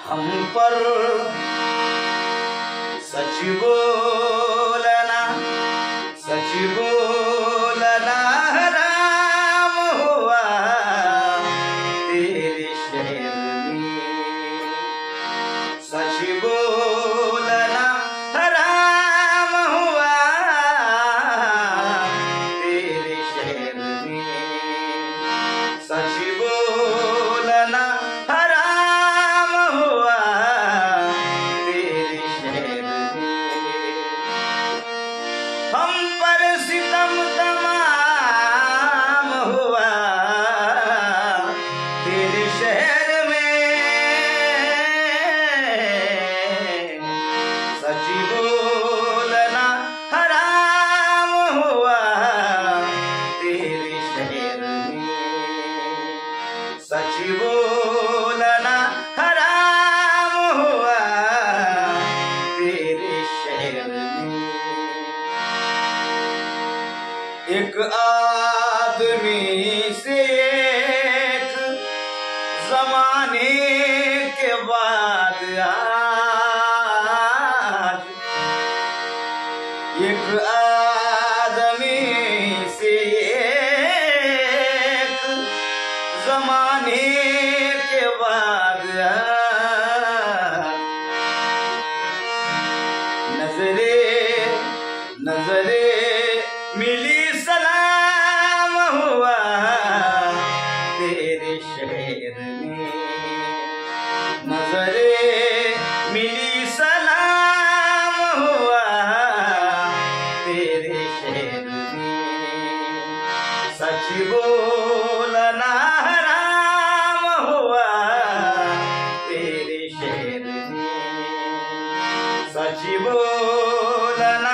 हम पर सच बोलना, सच बोलना हराम हुआ तेरे शहर में। सच बोलना हराम हुआ तेरे शहर में। सच बोलना हराम हुआ तेरे शहर में। हम पर सितम तमाम हुआ तेरे शहर में। सच बोलना हराम हुआ तेरे शहर में। सच बोलना हराम हुआ तेरे शहर में। एक आदमी से एक जमाने के बाद आज, एक आदमी से एक जमाने के बाद नजरे नजरे मिली, सलाम हुआ तेरे शहर में। नजरे मिली, सलाम हुआ तेरे शहर में। सच बोलना हराम हुआ तेरे शहर में। सच बोलना